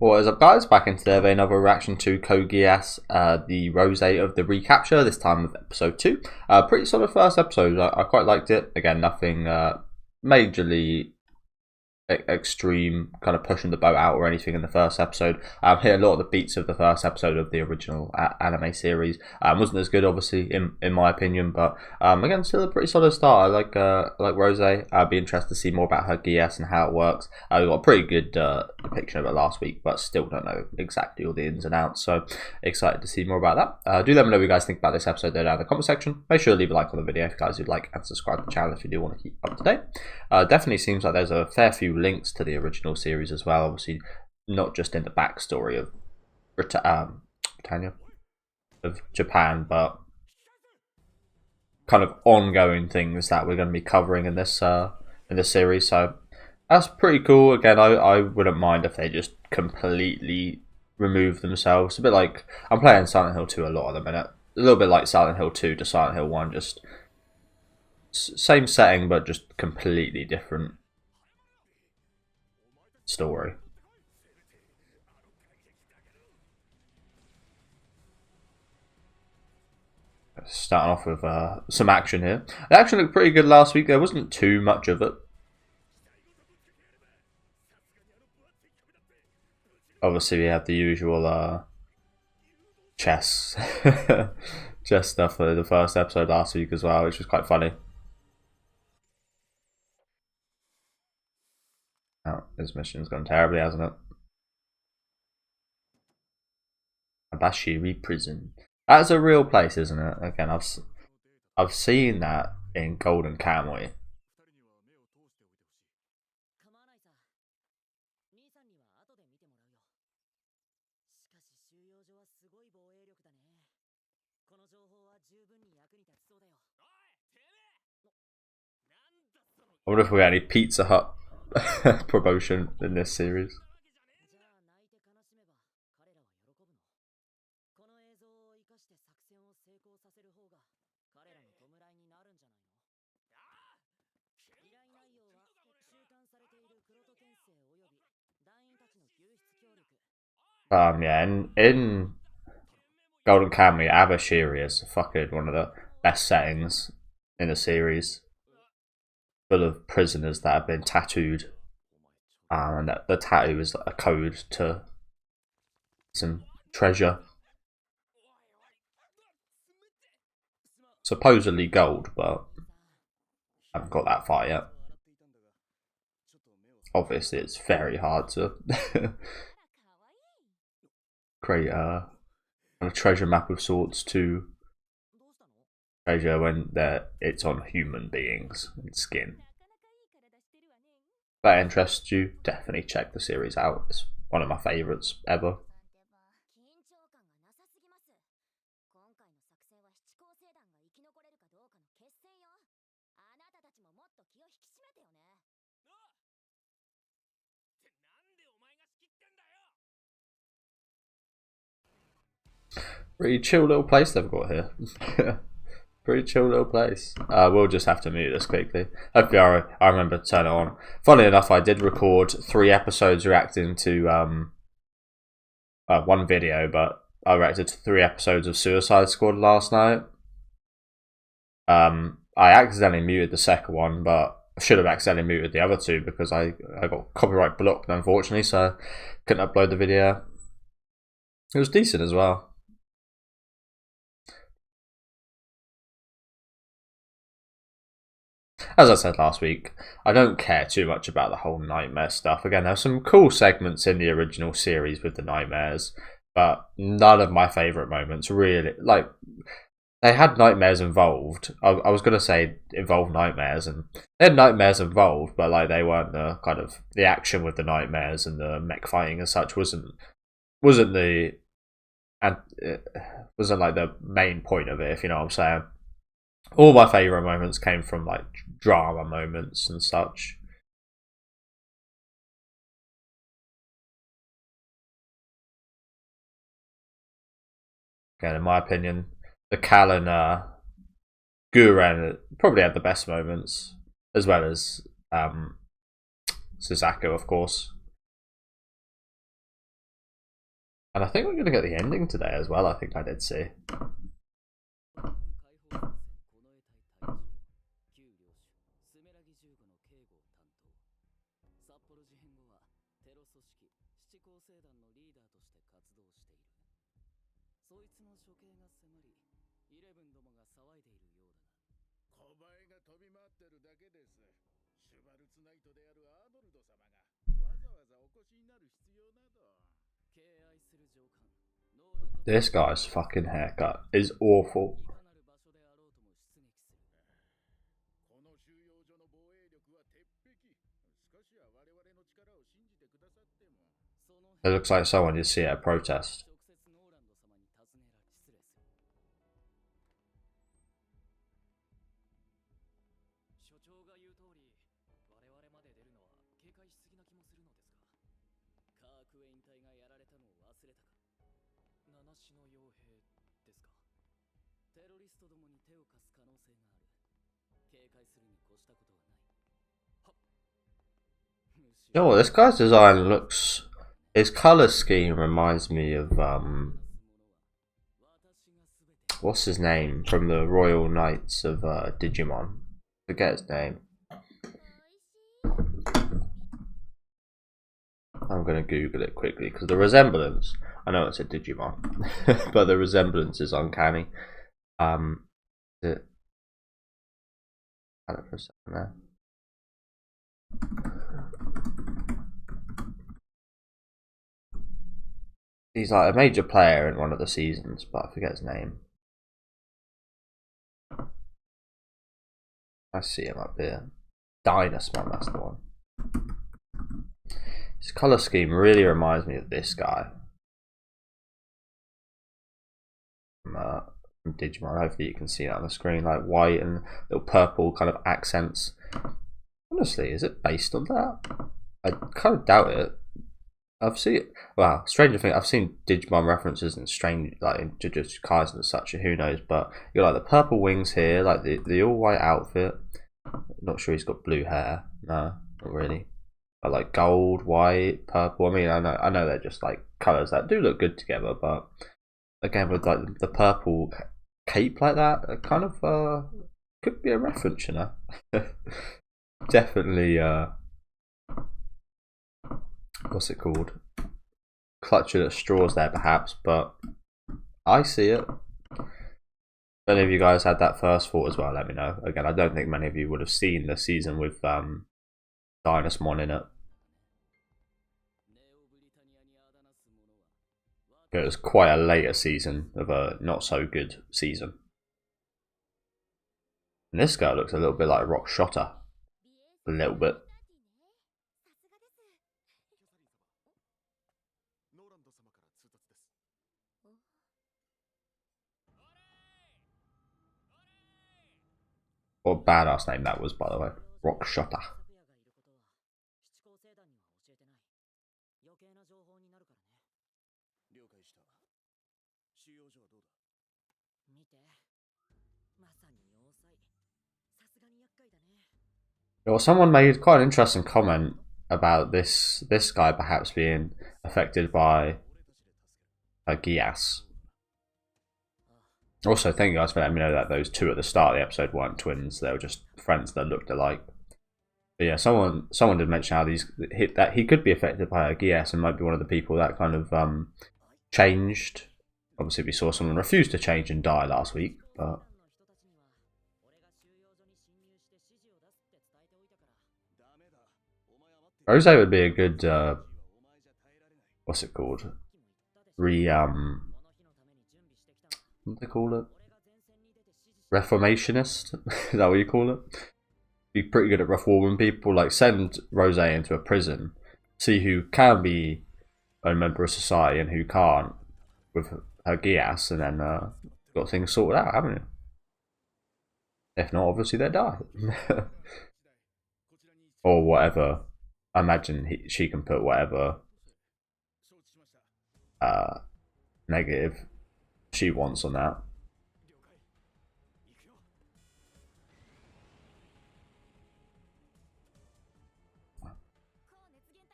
What is up, guys? Back in today with another reaction to Code Geass, the Rozé of the Recapture, this time with episode 2. Pretty solid first episode. I quite liked it. Again, nothing majorly extreme, kind of pushing the boat out or anything in the first episode. Hit a lot of the beats of the first episode of the original anime series. Wasn't as good, obviously, in my opinion, but again, still a pretty solid start. I like Rozé. I'd be interested to see more about her Geass and how it works. We got a pretty good depiction of it last week, but still don't know exactly all the ins and outs. So excited to see more about that. Do let me know what you guys think about this episode down in the comment section. Make sure to leave a like on the video if you guys would like, and subscribe to the channel if you do want to keep up to date. Definitely seems like there's a fair few links to the original series as well, obviously not just in the backstory of Britannia, of Japan, but kind of ongoing things that we're going to be covering in this series. So that's pretty cool. Again, I wouldn't mind if they just completely remove themselves. A bit like I'm playing Silent Hill 2 a lot at the minute, a little bit like Silent Hill 2 to Silent Hill 1, just same setting but just completely different story. Starting off with some action here. The action looked pretty good last week. There wasn't too much of it. Obviously, we have the usual chess chess stuff for the first episode last week as well, which was quite funny. Oh, this mission's gone terribly, hasn't it? Abashiri Prison. That's a real place, isn't it? Again, I've seen that in Golden Kamuy. I wonder if we got any Pizza Hut promotion in this series. Yeah, in Golden Kamuy, Abashiri is fucking one of the best settings in the series, full of prisoners that have been tattooed, and the tattoo is a code to some treasure, supposedly gold, but I haven't got that far yet. Obviously, it's very hard to create a treasure map of sorts to treasure when it's on human beings and skin. If that interests you, definitely check the series out. It's one of my favourites ever. Pretty chill little place they've got here. Pretty chill little place. We'll just have to mute this quickly. Hopefully I remember to turn it on. Funnily enough, I did record 3 episodes reacting to one video, but I reacted to 3 episodes of Suicide Squad last night. I accidentally muted the second one, but I should have accidentally muted the other 2 because I got copyright blocked, unfortunately, so I couldn't upload the video. It was decent as well. As I said last week, I don't care too much about the whole nightmare stuff. Again, there's some cool segments in the original series with the nightmares, but none of my favourite moments really. Like, they had nightmares involved. I was going to say involved nightmares, and they had nightmares involved, but like they weren't the kind of the action with the nightmares and the mech fighting as such wasn't the and it wasn't like the main point of it, if you know what I'm saying. All my favourite moments came from like drama moments and such. Again, in my opinion, the Cal and Guren probably had the best moments, as well as Suzaku, of course. And I think we're going to get the ending today as well, I think I did see. This guy's fucking haircut is awful. It looks like someone you see at a protest. You know what, this guy's design looks... His colour scheme reminds me of, what's his name? From the Royal Knights of Digimon. Forget his name. I'm going to Google it quickly, because the resemblance... I know it's a Digimon, but the resemblance is uncanny. I don't know for a second there. He's like a major player in one of the seasons, but I forget his name. I see him up here. Dynasmon, that's the one. His colour scheme really reminds me of this guy. From Digimon, hopefully you can see that on the screen, like white and little purple kind of accents. Honestly, is it based on that? I kind of doubt it. I've seen, well, stranger thing, I've seen Digimon references and strange, like in Jujutsu Kaisen and such, who knows, but you got like the purple wings here, like the all white outfit. Not sure he's got blue hair, no, not really. But like gold, white, purple, I mean, I know they're just like colours that do look good together, but again, with like the purple cape like that, it kind of could be a reference, you know. Definitely, what's it called? Clutching at straws there, perhaps, but I see it. If any of you guys had that first thought as well, let me know. Again, I don't think many of you would have seen the season with Dynasmon in it. It was quite a later season of a not so good season. And this guy looks a little bit like Rock Shotter. A little bit. What a badass name that was, by the way. Rock Shotter. Well, someone made quite an interesting comment about this guy perhaps being affected by Geass. Also, thank you guys for letting me know that those two at the start of the episode weren't twins; they were just friends that looked alike. But yeah, someone did mention how that he could be affected by Geass and might be one of the people that kind of changed. Obviously, we saw someone refuse to change and die last week, but. Rozé would be a good, what's it called? What do they call it? Reformationist? Is that what you call it? Be pretty good at reforming people. Like, send Rozé into a prison, see who can be a member of society and who can't with her Geass, and then got things sorted out, haven't you? If not, obviously they die. Or whatever. I imagine she can put whatever negative she wants on that.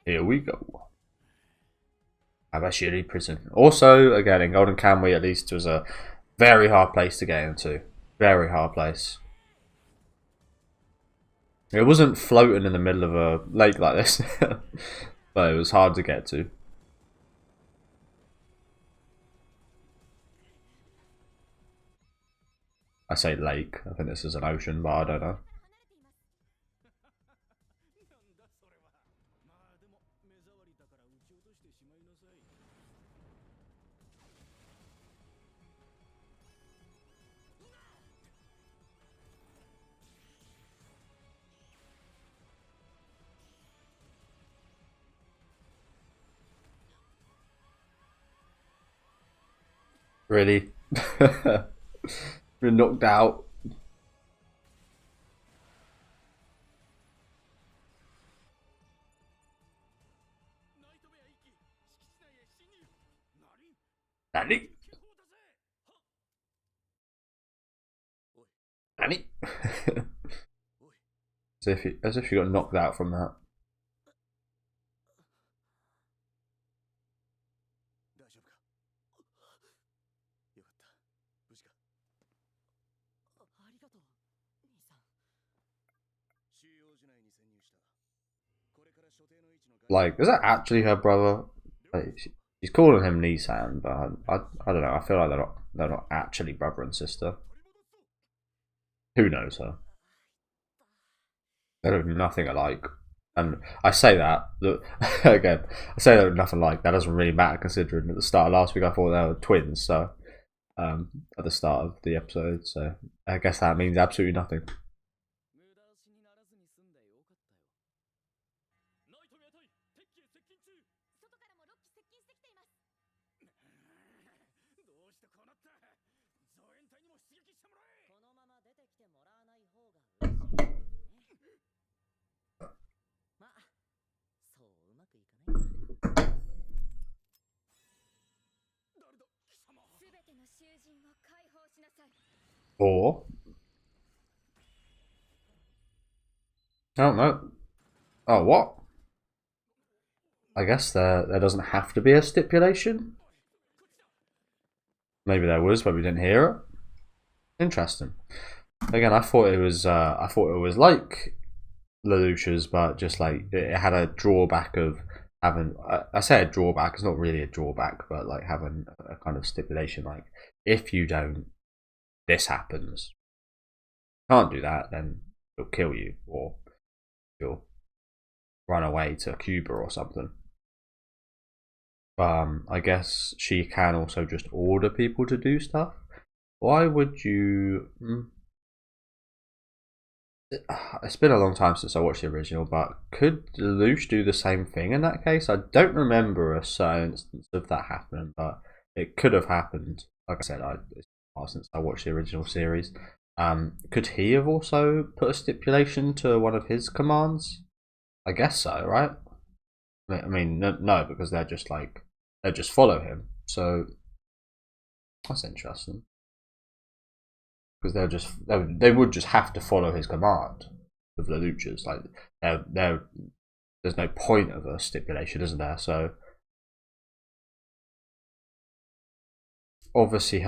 Here we go. Abashiri prison. Also, again, in Golden Kamuy, at least, was a very hard place to get into. Very hard place. It wasn't floating in the middle of a lake like this, but it was hard to get to. I say lake, I think this is an ocean, but I don't know. Really? Been knocked out. Nanny? Nanny? as if you got knocked out from that. Like, is that actually her brother? Like, she's calling him Nissan, but I don't know. I feel like they're not actually brother and sister. Who knows her? They look nothing alike, and I say that again. I say they look nothing alike. That doesn't really matter considering at the start of last week I thought they were twins. So at the start of the episode, so I guess that means absolutely nothing. Or I don't know. Oh, what? I guess there doesn't have to be a stipulation. Maybe there was, but we didn't hear it. Interesting. Again, I thought it was like Lelouch's, but just like it had a drawback of having. I say a drawback. It's not really a drawback, but like having a kind of stipulation, like if you don't, this happens. Can't do that, then he'll kill you, or he'll run away to Cuba or something. I guess she can also just order people to do stuff. Why would you? It's been a long time since I watched the original, but could Lelouch do the same thing in that case? I don't remember a certain instance of that happening, but it could have happened. Like I said, it's a while since I watched the original series. Could he have also put a stipulation to one of his commands? I guess so, right? I mean, no, because they just follow him. So that's interesting. Because they would just have to follow his command of the Luchas. Like there's no point of a stipulation, isn't there? So obviously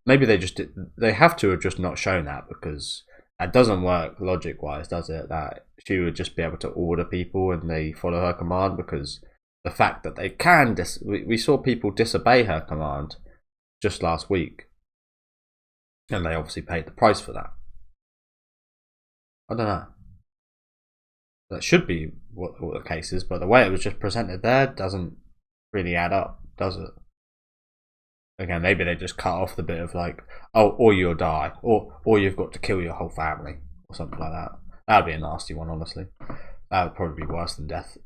maybe they have to have just not shown that, because that doesn't work logic wise, does it? That she would just be able to order people and they follow her command, because the fact that they can we saw people disobey her command just last week, and they obviously paid the price for that. I don't know. That should be what the case is, but the way it was just presented there doesn't really add up, does it? Again, maybe they just cut off the bit of like, oh, or you'll die, or you've got to kill your whole family, or something like that. That'd be a nasty one, honestly. That would probably be worse than death.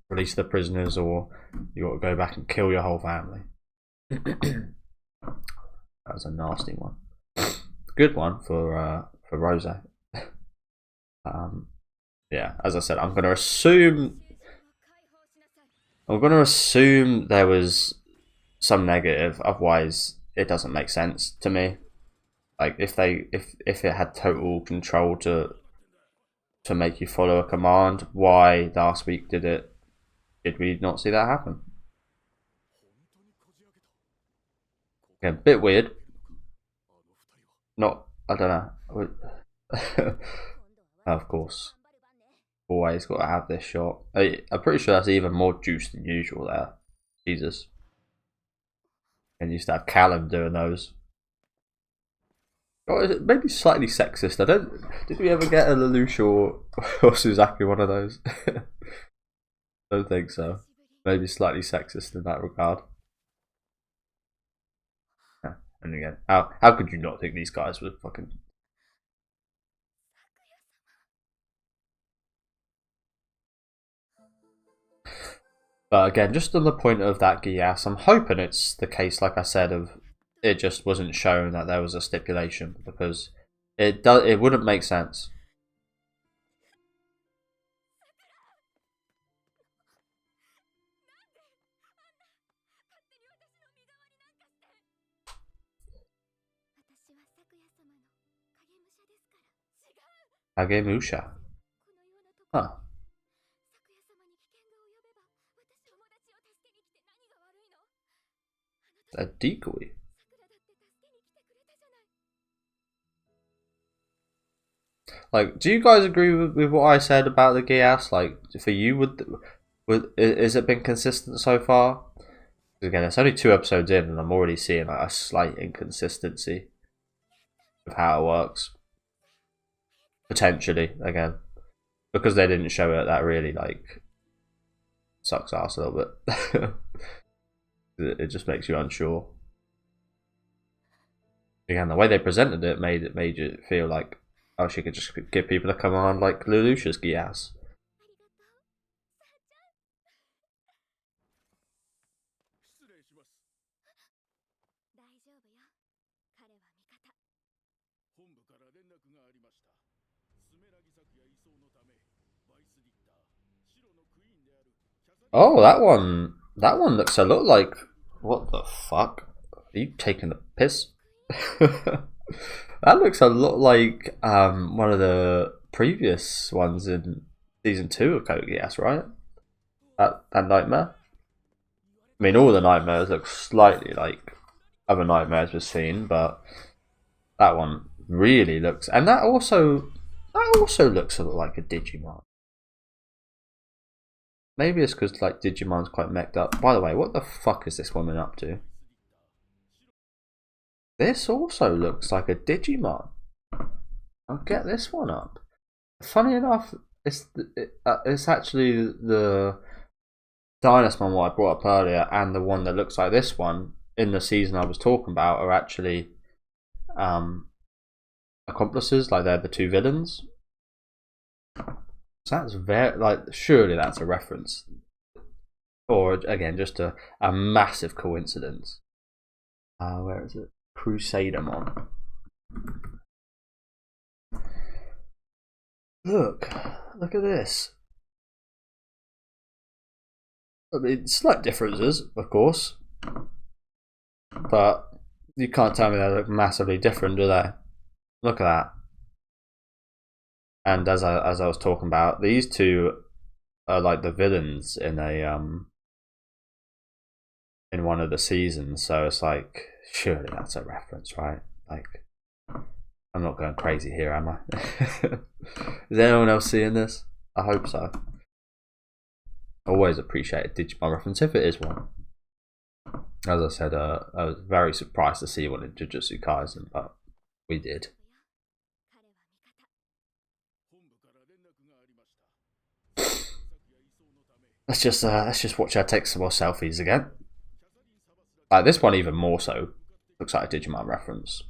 Release the prisoners, or you got to go back and kill your whole family. That was a nasty one. Good one for Rozé. Yeah, as I said, I'm gonna assume there was some negative, otherwise it doesn't make sense to me. Like if it had total control to to make you follow a command. Why last week did we not see that happen? Yeah, a bit weird. Not, I don't know. Of course, always got to have this shot. I'm pretty sure that's even more juice than usual there. Jesus. And used to have Callum doing those. Or is it maybe slightly sexist? Did we ever get a Lelouch or Suzaki one of those? Don't think so. Maybe slightly sexist in that regard. Yeah. And again, how could you not think these guys were fucking... But again, just on the point of that Geass, I'm hoping it's the case, like I said, of it just wasn't shown that there was a stipulation, because it wouldn't make sense. Kagemusha. Huh. A decoy. Like, do you guys agree with what I said about the Geass? Like, for you, is it been consistent so far? Again, it's only 2 episodes in, and I'm already seeing like a slight inconsistency of how it works. Potentially, again, because they didn't show it, that really like sucks ass a little bit. It just makes you unsure. Again, the way they presented it made you feel like, oh, she could just give people a command like Lelouch's Geass. Oh, that one looks a lot like... What the fuck? Are you taking the piss? That looks a lot like one of the previous ones in season 2 of Code Geass, right? That nightmare. I mean, all the nightmares look slightly like other nightmares we've seen, but that one really looks, and that also looks a lot like a Digimon. Maybe it's because like Digimon's quite mech'd up. By the way, what the fuck is this woman up to? This also looks like a Digimon. I'll get this one up. Funny enough, it's actually the Dynasmon what I brought up earlier, and the one that looks like this one in the season I was talking about are actually accomplices. Like, they're the 2 villains. So that's very, like, surely that's a reference, or again just a massive coincidence. Where is it? Crusadermon. Look at this. I mean, slight differences, of course, but you can't tell me they look massively different, do they? Look at that. And as I was talking about, these 2 are like the villains in in one of the seasons. So it's like, surely that's a reference, right? Like, I'm not going crazy here, am I? Is anyone else seeing this? I hope so. Always appreciate a Digimon reference if it is one. As I said, I was very surprised to see one in Jujutsu Kaisen, but we did. Let's just watch her take some more selfies again. Like, this one even more so looks like a Digimon reference.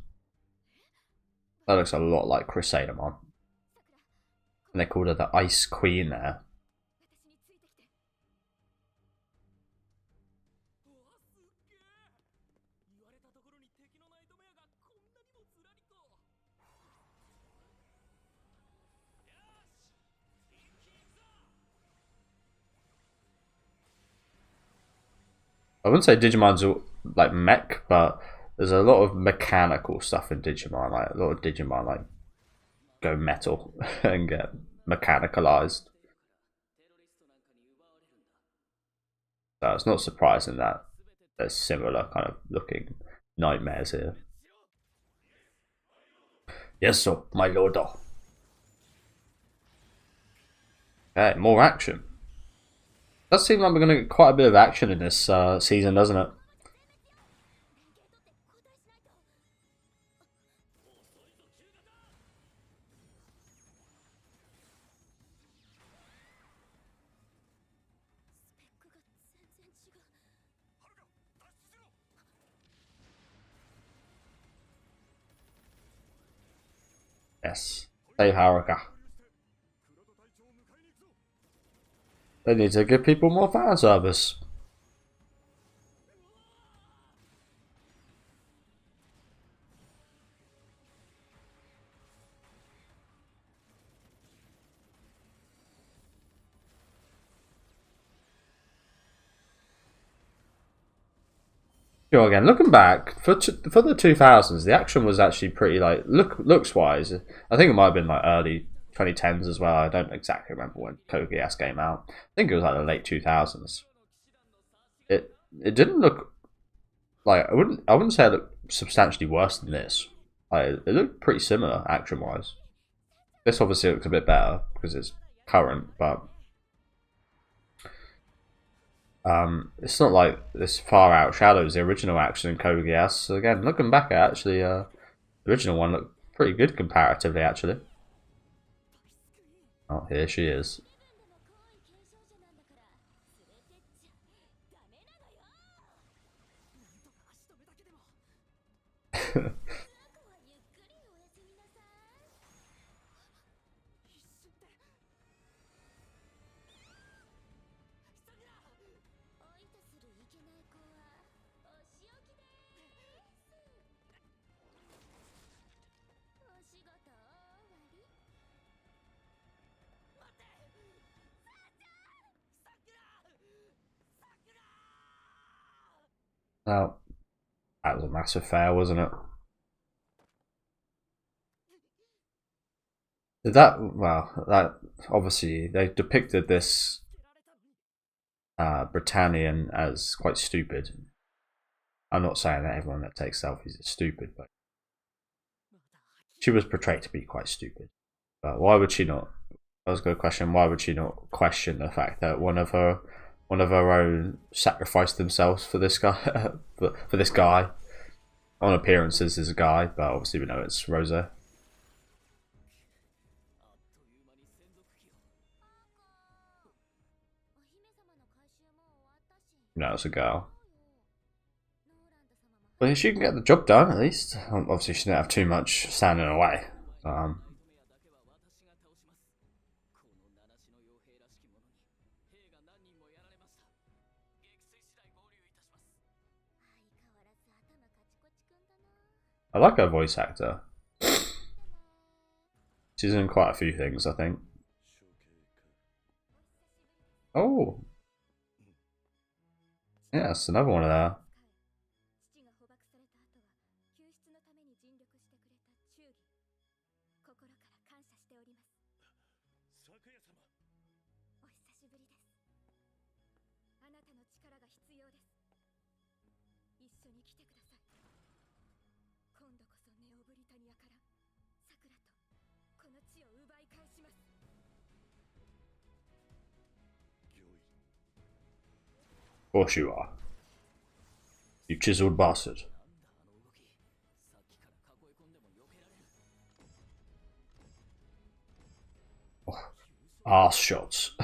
That looks a lot like Crusadermon. And they called her the Ice Queen there. I wouldn't say Digimon's like mech, but there's a lot of mechanical stuff in Digimon. Like, a lot of Digimon like go metal and get mechanicalized. So it's not surprising that there's similar kind of looking nightmares here. Yes, sir, my lord. Okay, more action. Does seem like we're going to get quite a bit of action in this season, doesn't it? Yes, save Haruka. They need to give people more fan service. Sure, again, looking back for the 2000s, the action was actually pretty like looks wise. I think it might have been like early 2010s as well. I don't exactly remember when Code Geass came out. I think it was like the late 2000s. It didn't look like I wouldn't say it looked substantially worse than this. Like, it looked pretty similar action wise. This obviously looks a bit better because it's current, but it's not like this far outshadows the original action in Code Geass. So again, looking back at actually, the original one looked pretty good comparatively, actually. Oh, here she is. Now, that was a massive fail, wasn't it? That obviously they depicted this Britannian as quite stupid. I'm not saying that everyone that takes selfies is stupid, but she was portrayed to be quite stupid. But why would she not? I was going to question, why would she not question the fact that one of her own sacrificed themselves for this guy, for this guy. On appearances is a guy, but obviously we know it's Rozé. No, it's a girl. But she can get the job done, at least. Obviously she didn't have too much standing away. I like her voice actor. She's in quite a few things, I think. Oh. Yes, another one of that. Of course you are. You chiseled bastard. Oh, arse shots.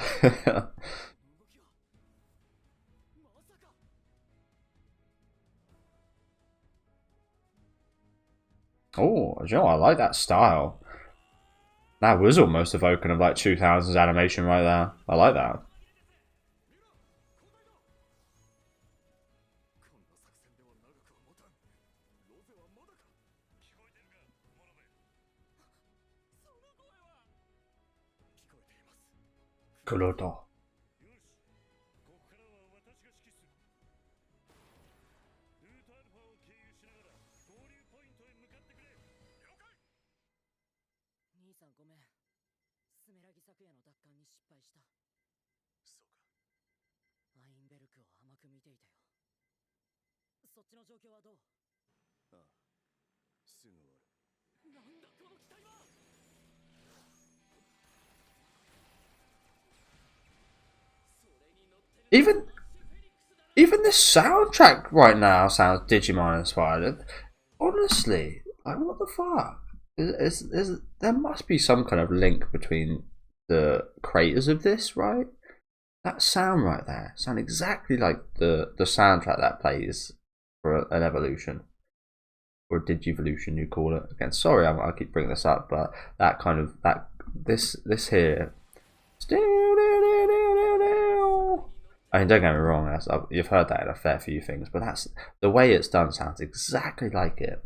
Oh, you know, I like that style. That was almost evoking of like 2000s animation right there. I like that. Kuroto. Even this soundtrack right now sounds Digimon inspired. Honestly, like what the fuck? There must be some kind of link between the creators of this, right? That sound right there sound exactly like the soundtrack that plays for an evolution or Digivolution, you call it. Again, sorry, I keep bringing this up, but that kind of this here. I mean, don't get me wrong, you've heard that in a fair few things, but that's the way it's done sounds exactly like it.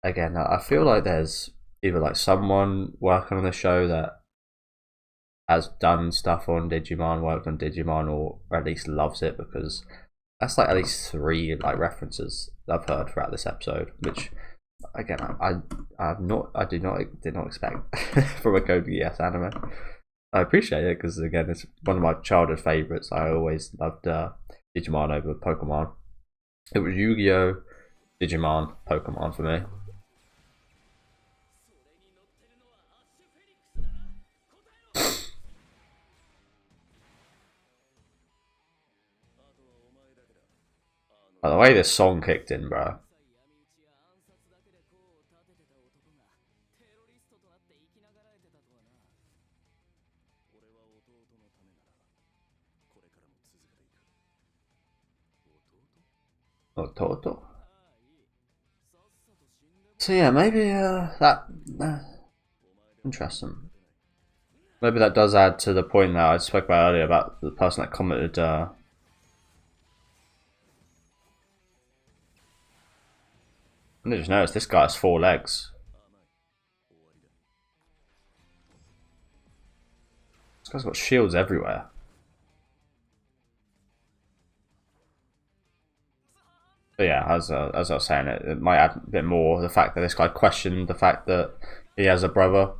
Again, I feel like there's either like someone working on the show that has done stuff on Digimon, worked on Digimon, or at least loves it, because that's like at least 3 like references I've heard throughout this episode, which again did not expect from a Code Geass anime. I appreciate it because again it's one of my childhood favourites. I always loved Digimon over Pokemon. It was Yu-Gi-Oh, Digimon, Pokemon for me. By the way this song kicked in, bro. Toto. So yeah, maybe that interesting. Maybe that does add to the point that I spoke about earlier about the person that commented. I just noticed this guy has 4 legs. This guy's got shields everywhere. But yeah, as I was saying, it might add a bit more the fact that this guy questioned the fact that he has a brother.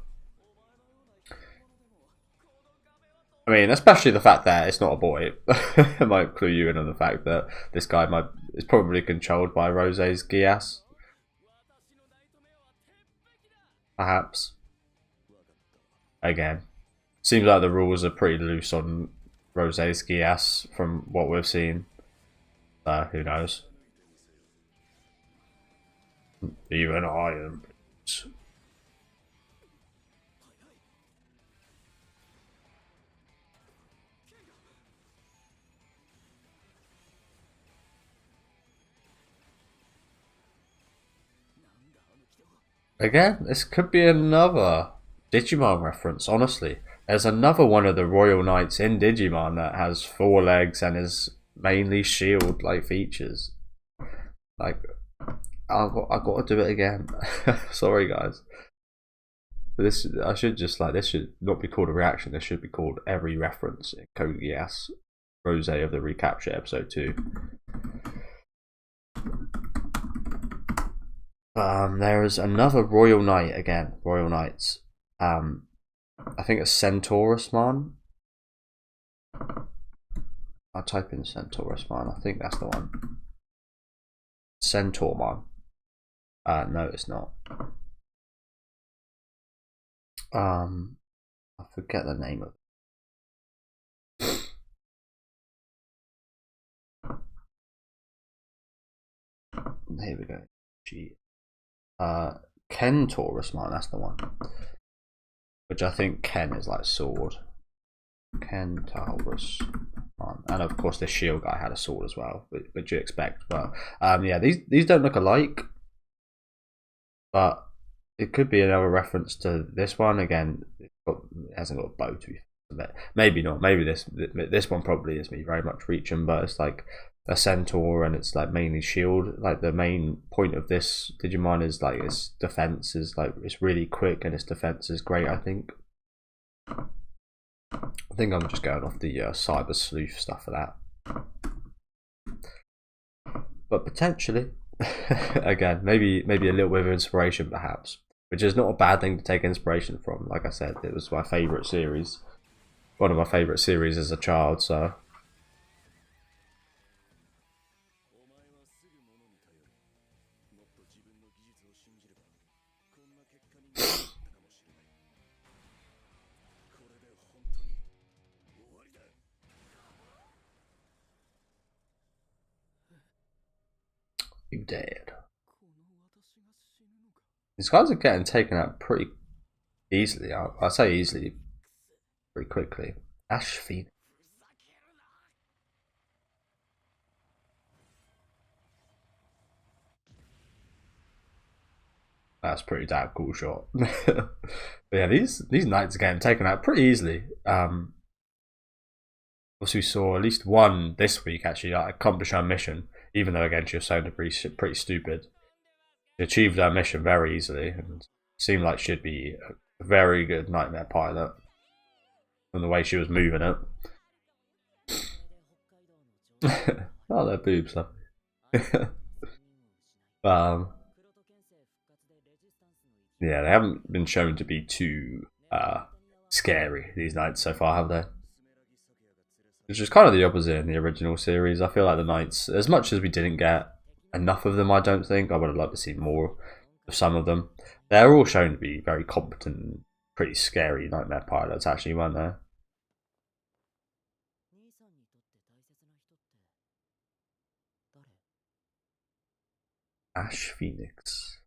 I mean, especially the fact that it's not a boy. It might clue you in on the fact that this guy is probably controlled by Rosé's Geass. Perhaps. Again, seems like the rules are pretty loose on Rosé's Geass from what we've seen. Who knows? Even I am. Again, this could be another Digimon reference, honestly. There's another one of the Royal Knights in Digimon that has 4 legs and is mainly shield-like features. Like, I've got to do it again. Sorry, guys. This should not be called a reaction. This should be called every reference in Code Geass, Rozé of the Recapture episode 2. There is another Royal Knight again. Royal Knights. I think it's Centaurusmon. I'll type in Centaurusmon. I think that's the one. Centaurmon. No, it's not. I forget the name of it. Here we go. Kentaurusmon, that's the one. Which I think Ken is like sword. Kentaurusmon. And of course the shield guy had a sword as well, which you expect. But yeah, these don't look alike. But it could be another reference to this one. Again, it hasn't got a bow to be. Maybe not. Maybe this one probably is me very much reaching, but it's like a centaur and it's like mainly shield. Like the main point of this Digimon is like its defense is like it's really quick and its defense is great. I think I'm just going off the cyber sleuth stuff for that, but potentially. Again, maybe a little bit of inspiration perhaps, which is not a bad thing to take inspiration from. Like I said, it was my favourite series. one of my favourite series as a child, so. You dead. These guys are getting taken out pretty easily. I say easily, pretty quickly. Ash Phoenix. That's pretty damn cool shot. But yeah, these knights are getting taken out pretty easily. Also, we saw at least one this week actually accomplish her mission, even though again she was shown to be pretty stupid. She achieved her mission very easily and seemed like she'd be a very good nightmare pilot from the way she was moving it. Oh, they're boobs, lovely. Yeah, they haven't been shown to be too scary, these knights, so far, have they? Which is kind of the opposite in the original series. I feel like the knights, as much as we didn't get enough of them, I don't think, I would have liked to see more of some of them. They're all shown to be very competent and pretty scary nightmare pilots, actually, weren't they? Ash Phoenix.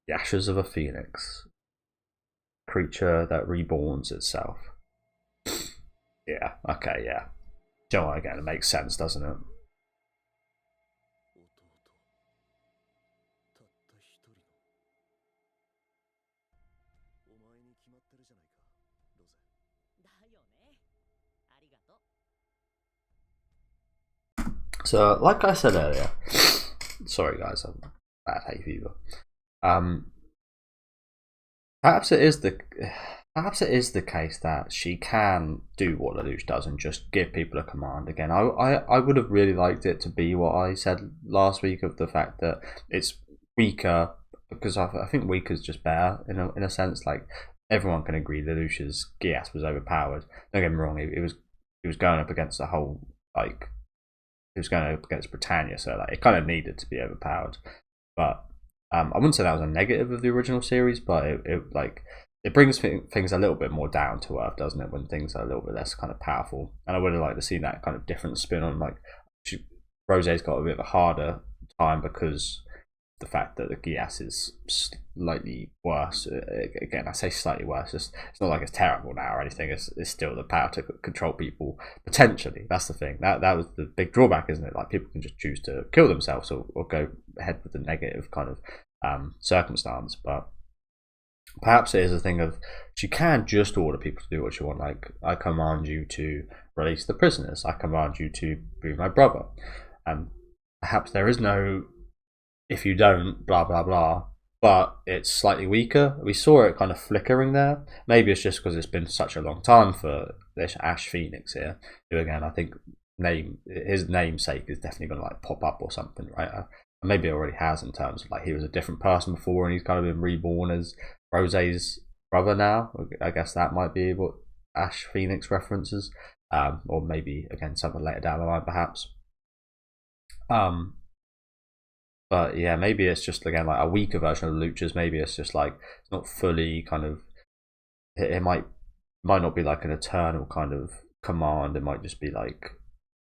The ashes of a phoenix. Creature that reborns itself. Yeah, okay, yeah. Don't want to get it makes sense, doesn't it? So, like I said earlier, sorry guys, I'm bad hay fever. Perhaps it is the case that she can do what Lelouch does and just give people a command again. I would have really liked it to be what I said last week of the fact that it's weaker, because I think weaker is just better in a sense. Like everyone can agree Lelouch's Geass was overpowered. Don't get me wrong, he was going up against the whole he was going up against Britannia, so like it kind of needed to be overpowered. But I wouldn't say that was a negative of the original series, but it brings things a little bit more down to earth, doesn't it? When things are a little bit less kind of powerful, and I would have liked to see that kind of different spin on Rosé's got a bit of a harder time because the fact that the Geass is slightly worse. Again, I say slightly worse. It's not like it's terrible now or anything. It's still the power to control people potentially. That's the thing. That was the big drawback, isn't it? Like people can just choose to kill themselves or go ahead with the negative kind of circumstance. But perhaps it is a thing of she can just order people to do what she want. Like I command you to release the prisoners. I command you to free my brother. And perhaps there is no if you don't, blah blah blah, but it's slightly weaker. We saw it kind of flickering there. Maybe it's just because it's been such a long time for this Ash Phoenix here, who again I think his namesake is definitely going to like pop up or something, right? Maybe it already has in terms of like he was a different person before and he's kind of been reborn as Rosé's brother now. I guess that might be what Ash Phoenix references, or maybe again something later down the line perhaps. But yeah, maybe it's just again like a weaker version of Luchas. Maybe it's just like it's not fully kind of. It might not be like an eternal kind of command. It might just be like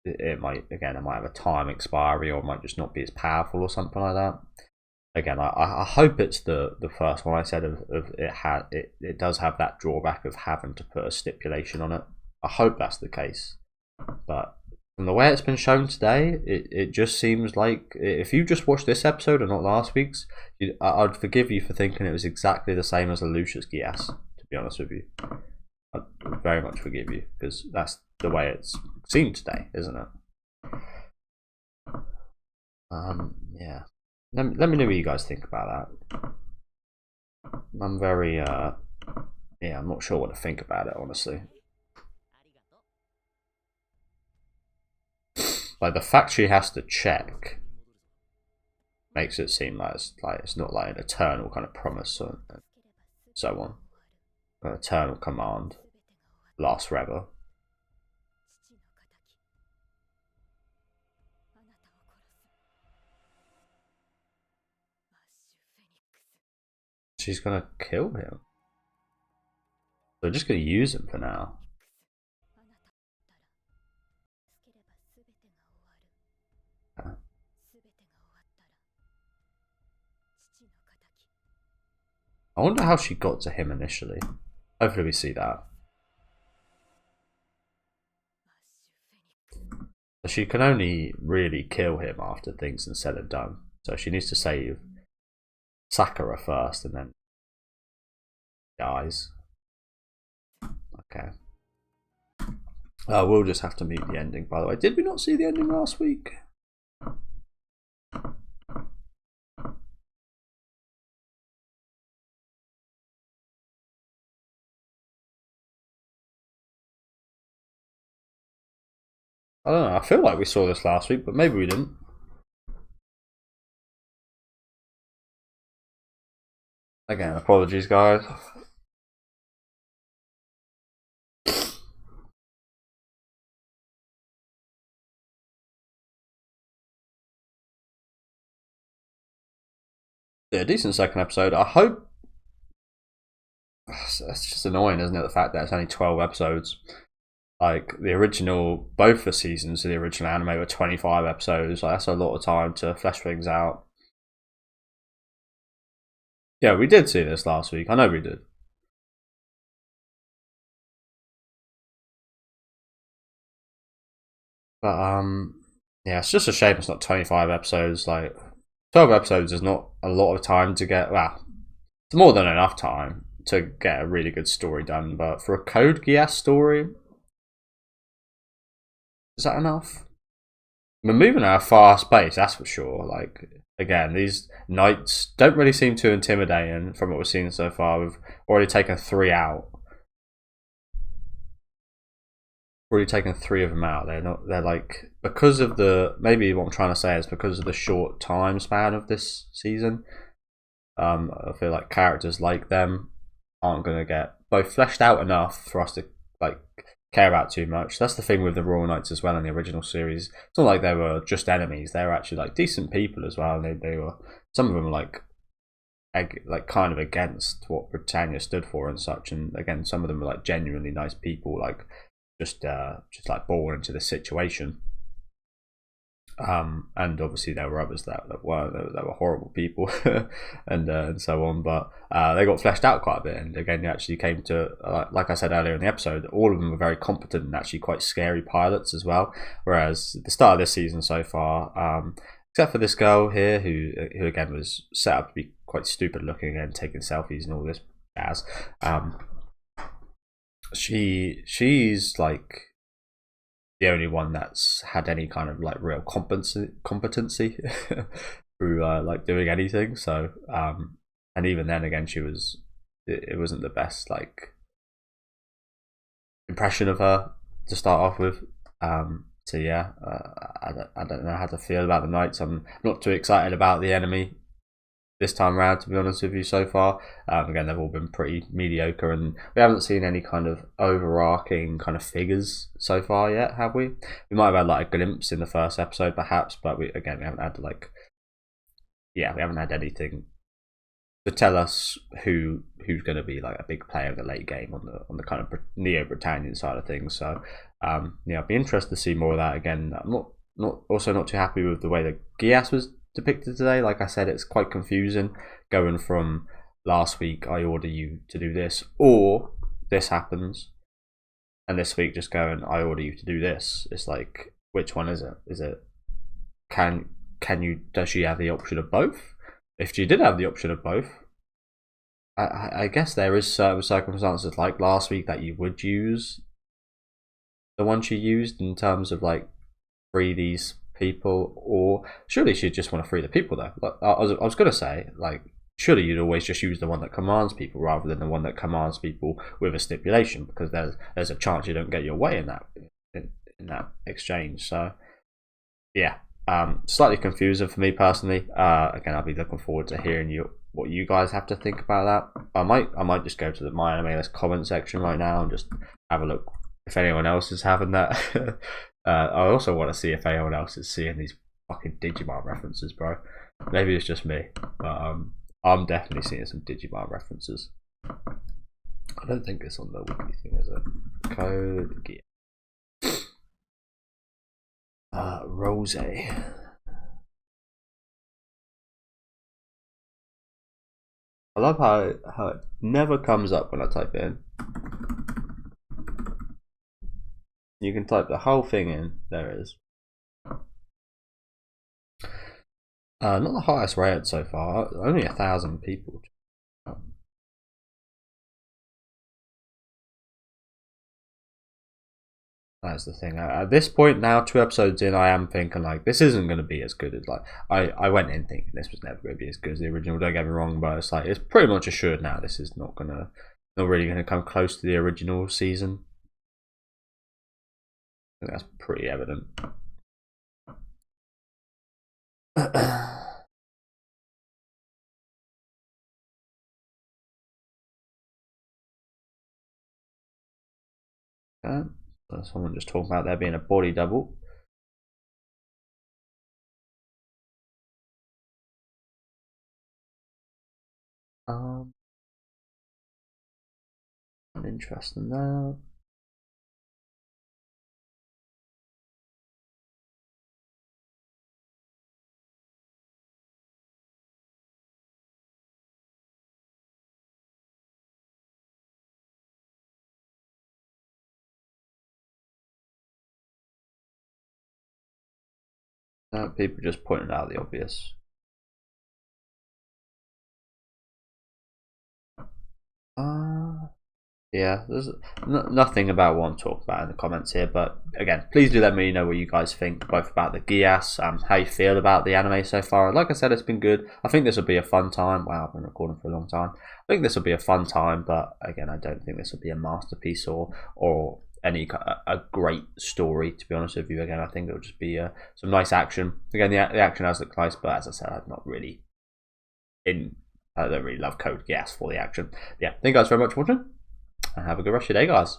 it might have a time expiry, or it might just not be as powerful or something like that. Again, I hope it's the first one I said of it does have that drawback of having to put a stipulation on it. I hope that's the case, but from the way it's been shown today, it just seems like if you just watched this episode and not last week's, I'd forgive you for thinking it was exactly the same as Lelouch's Geass, to be honest with you. I'd very much forgive you, because that's the way it's seemed today, isn't it? Yeah. Let me know what you guys think about that. I'm very, yeah, I'm not sure what to think about it, honestly. Like the fact she has to check makes it seem like it's not like an eternal kind of promise and so on, an eternal command. last forever. She's gonna kill him. They're just gonna use him for now. I wonder how she got to him initially. Hopefully we see that. So she can only really kill him after things are said and done. So she needs to save Sakura first and then dies. Okay. We'll just have to meet the ending, by the way. Did we not see the ending last week? I don't know, I feel like we saw this last week, but maybe we didn't. Again, apologies guys. Yeah, decent second episode. I hope... It's just annoying, isn't it, the fact that it's only 12 episodes. Like, the original, both the seasons of the original anime were 25 episodes. Like, that's a lot of time to flesh things out. Yeah, we did see this last week. I know we did. But, yeah, it's just a shame it's not 25 episodes. Like, 12 episodes is not a lot of time to get, well, it's more than enough time to get a really good story done. But for a Code Geass story, is that enough? We're moving at a fast pace, that's for sure. Like, again, these knights don't really seem too intimidating from what we've seen so far. We've already taken 3 out. Already taken 3 of them out. They're like, because of the, maybe what I'm trying to say is because of the short time span of this season, I feel like characters like them aren't going to get both fleshed out enough for us to like care about too much. That's the thing with the Royal Knights as well in the original series. It's not like they were just enemies. They were actually like decent people as well. They were, some of them were like kind of against what Britannia stood for and such. And again, some of them were like genuinely nice people, like just like born into the situation. And obviously there were others that were horrible people and so on, but they got fleshed out quite a bit. And again, you actually came to like I said earlier in the episode, all of them were very competent and actually quite scary pilots as well. Whereas at the start of this season so far, except for this girl here who again was set up to be quite stupid looking and taking selfies and all this jazz, she's like the only one that's had any kind of like real competency through like doing anything. So and even then again, it wasn't the best like impression of her to start off with. So yeah, I don't know how to feel about the Knights. I'm not too excited about the enemy this time around, to be honest with you, so far. Again, they've all been pretty mediocre, and we haven't seen any kind of overarching kind of figures so far yet, have we? We might have had like a glimpse in the first episode, perhaps, but we haven't had like, yeah, we haven't had anything to tell us who's going to be like a big player in the late game on the kind of Neo-Britannian side of things. So yeah, I'd be interested to see more of that. Again, I'm not too happy with the way that Geass was depicted today. Like I said, it's quite confusing going from last week I order you to do this, or this happens, and this week just going I order you to do this. It's like, which one is it? Is it does she have the option of both? If she did have the option of both, I guess there is certain circumstances like last week that you would use the one she used in terms of like free these people, or surely she'd just want to free the people though. Like, I was going to say, like, surely you'd always just use the one that commands people rather than the one that commands people with a stipulation, because there's a chance you don't get your way in that exchange. So yeah, slightly confusing for me personally. Again, I'll be looking forward to hearing what you guys have to think about that. I might just go to the My Anime List comment section right now and just have a look if anyone else is having that. I also want to see if anyone else is seeing these fucking Digimon references, bro. Maybe it's just me, but I'm definitely seeing some Digimon references. I don't think it's on the weekly thing, is it? Code Geass. Rozé. I love how it never comes up when I type it in. You can type the whole thing in. There it is. Not the highest rated so far. Only 1,000 people. That's the thing. At this point now, 2 episodes in, I am thinking like this isn't going to be as good as like I went in thinking this was never going to be as good as the original. Don't get me wrong, but it's like it's pretty much assured now. This is not really gonna come close to the original season. I think that's pretty evident. Someone just talking about there being a body double. Interesting there. People just pointing out the obvious. Yeah, there's nothing about what I'm talking about in the comments here, but again, please do let me know what you guys think, both about the Geass, how you feel about the anime so far. Like I said, it's been good. I think this will be a fun time. Wow, I've been recording for a long time. I think this will be a fun time, but again, I don't think this will be a masterpiece or any a great story, to be honest with you. Again, I think it'll just be some nice action. Again, the action has looked nice, but as I said, I'm not really I don't really love Code Geass for the action. Yeah, thank you guys very much for watching, and have a good rest of your day, guys.